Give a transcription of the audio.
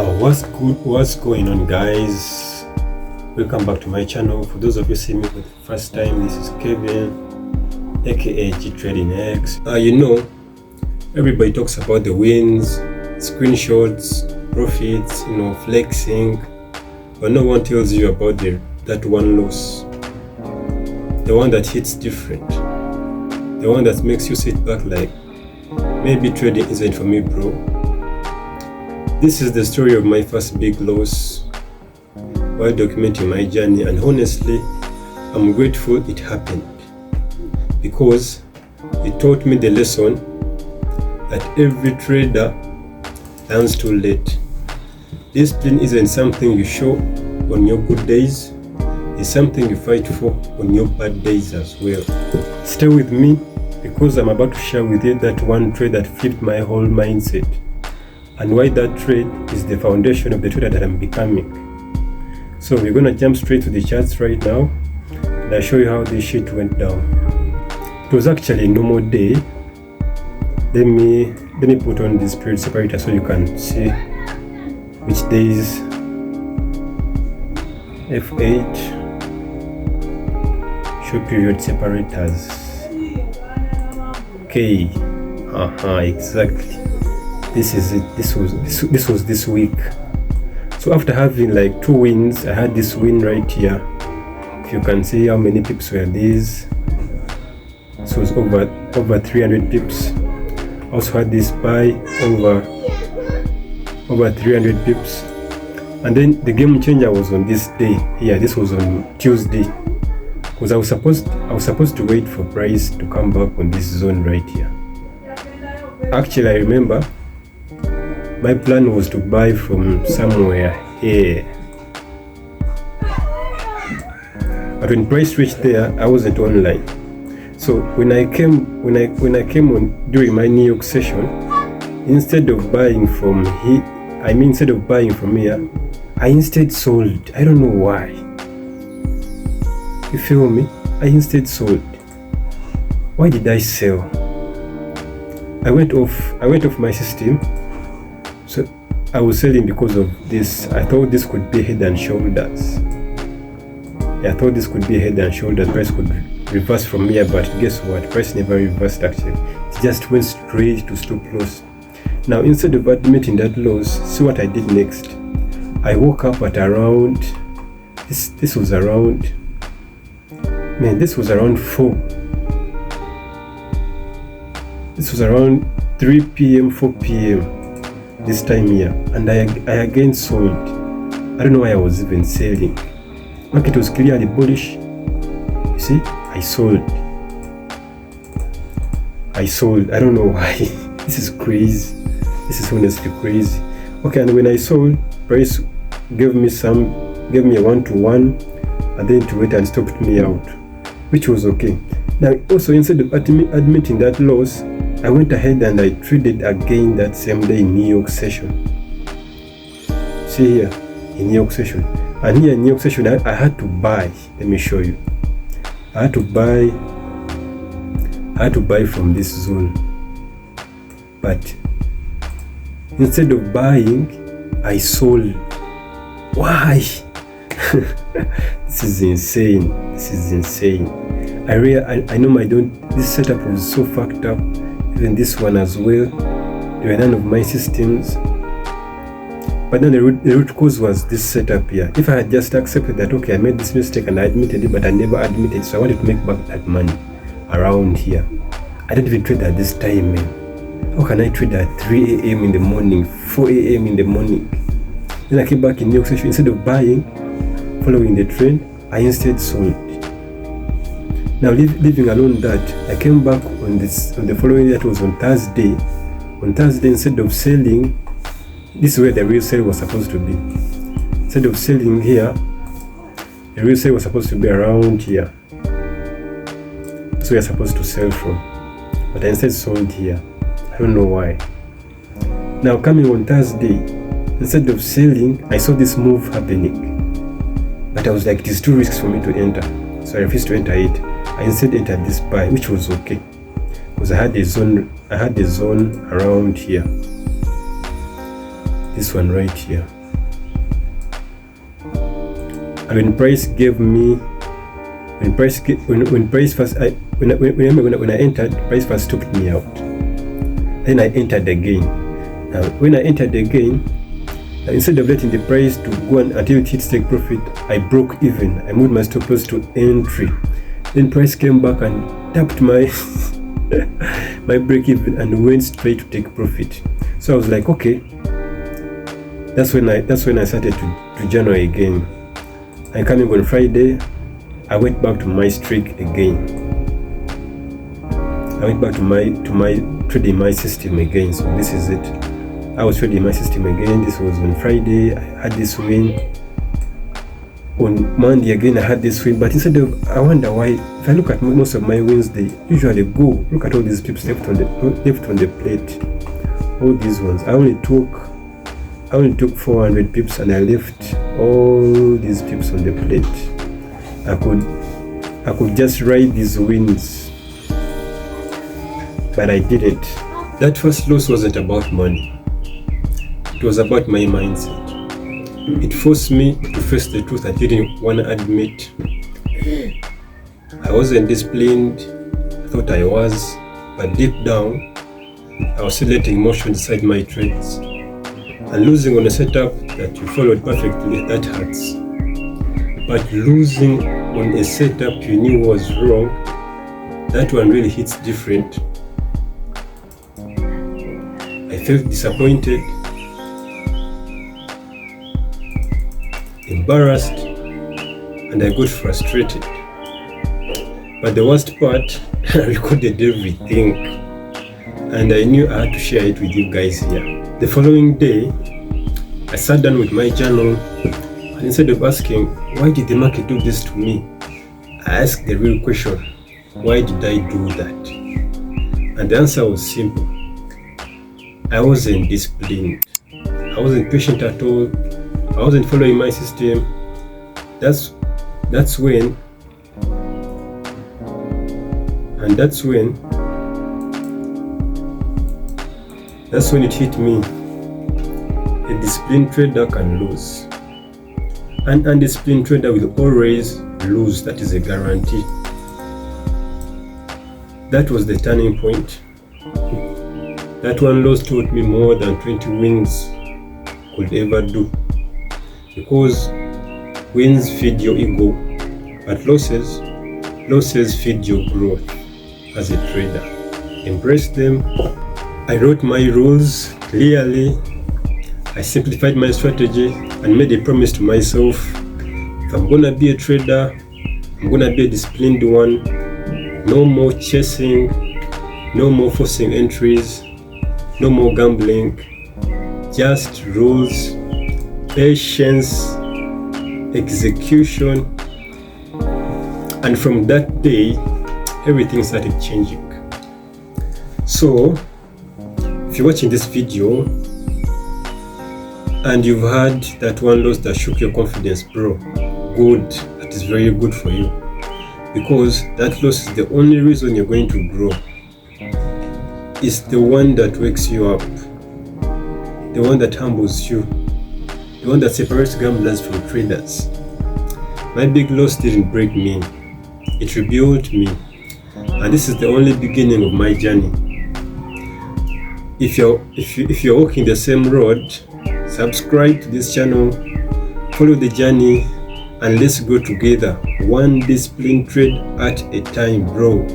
What's going on, guys? Welcome back to my channel. For those of you see me for the first time, this is Kevin, aka G Trading X. Everybody talks about the wins, screenshots, profits, flexing, but no one tells you about that one loss, the one that hits different, the one that makes you sit back like, maybe trading isn't for me, bro. This is the story of my first big loss while documenting my journey, and honestly, I'm grateful it happened because it taught me the lesson that every trader learns too late. Discipline isn't something you show on your good days, it's something you fight for on your bad days as well. Stay with me because I'm about to share with you that one trade that flipped my whole mindset, and why that trade is the foundation of the trader that I'm becoming. So we're gonna jump straight to the charts right now, and I'll show you how this shit went down. It was actually a normal day. Let me put on this period separator so you can see which days. F8, show period separators. Okay, exactly. This is it. This was this week. So after having like 2 wins, I had this win right here. If you can see how many pips were these, so it's over 300 pips. Also had this buy over 300 pips, and then the game changer was on this day here. This was on Tuesday, because I was supposed to wait for price to come back on this zone right here. Actually, I remember my plan was to buy from somewhere here, but when price reached there, I wasn't online. So when I came on during my New York session, instead of buying from here, I instead sold. I don't know why. You feel me? I instead sold. Why did I sell? I went off my system. So I was selling because of this. I thought this could be head and shoulders. Yeah, I thought this could be head and shoulders. Price could reverse from here, but guess what? Price never reversed actually. It just went straight to stop loss. Now instead of admitting that loss, see what I did next. I woke up at around this was around 4. This was around 3 p.m. 4 p.m. this time here, and I again sold. I don't know why I was even selling. Market was clearly bullish. You see, I sold. I don't know why. This is crazy. This is honestly crazy. Okay, and when I sold, price gave me a 1-to-1, and then to wait and stopped me out, which was okay. Now also, instead of admitting that loss, I went ahead and I traded again that same day in New York session. See here, in New York session. And here in New York session, I had to buy. Let me show you. I had to buy from this zone. But instead of buying, I sold. Why? This is insane. I know this setup was so fucked up. Even this one as well. There were none of my systems. But then the root cause was this setup here. If I had just accepted that, okay, I made this mistake and I admitted it, but I never admitted, so I wanted to make back that money around here. I don't even trade at this time, man. How can I trade at 3 a.m. in the morning, 4 a.m. in the morning? Then I came back in New York session. Instead of buying, following the trend, I instead sold. Now, leaving alone that, I came back on the following day. That was on Thursday. On Thursday, instead of selling, this is where the real sale was supposed to be. Instead of selling here, the real sale was supposed to be around here. So we are supposed to sell from. But I instead sold here. I don't know why. Now coming on Thursday, instead of selling, I saw this move happening. But I was like, it is too risky for me to enter. So I refused to enter it. I instead entered this buy, which was okay. Because I had a zone around here. this one right here. And when price gave me, when price first, when I entered, price first stopped me out. Then I entered again. Now when I entered again, instead of letting the price to go on until it hits take profit, I broke even. I moved my stop loss to entry. Then price came back and tapped my my break even and went straight to take profit. So I was like, okay. That's when I started to journal again. And coming on Friday, I went back to my streak again. I went back to my trading my system again. So this is it. I was trading my system again. This was on Friday. I had this win. On Monday again, I had this win. But instead of, I wonder why. If I look at most of my wins, they usually go. Look at all these pips left on the plate. All these ones. I only took 400 pips and I left all these pips on the plate. I could just ride these wins, but I didn't. That first loss wasn't about money. It was about my mindset. It forced me to face the truth I didn't want to admit. I wasn't disciplined. I thought I was, but deep down, I was still letting emotion decide my trades. And losing on a setup that you followed perfectly, that hurts. But losing on a setup you knew was wrong, that one really hits different. I felt disappointed, embarrassed, and I got frustrated. But the worst part, I recorded everything, and I knew I had to share it with you guys here. The following day, I sat down with my journal, and instead of asking, why did the market do this to me? I asked the real question, why did I do that? And the answer was simple. I wasn't disciplined. I wasn't patient at all. I wasn't following my system. That's when it hit me. A disciplined trader can lose. An undisciplined trader will always lose. That is a guarantee. That was the turning point. That one loss taught me more than 20 wins could ever do. Because wins feed your ego, but losses feed your growth as a trader. Embrace them. I wrote my rules clearly. I simplified my strategy and made a promise to myself. If I'm gonna be a trader, I'm gonna be a disciplined one. No more chasing, no more forcing entries, no more gambling. Just rules, patience, execution. And from that day, everything started changing. So, if you're watching this video and you've had that one loss that shook your confidence, bro, good. That is very good for you. Because that loss is the only reason you're going to grow. It's the one that wakes you up. The one that humbles you. The one that separates gamblers from traders. My big loss didn't break me. It rebuilt me. And this is the only beginning of my journey. If you're walking the same road, subscribe to this channel, follow the journey, and let's go together, one disciplined trade at a time, bro.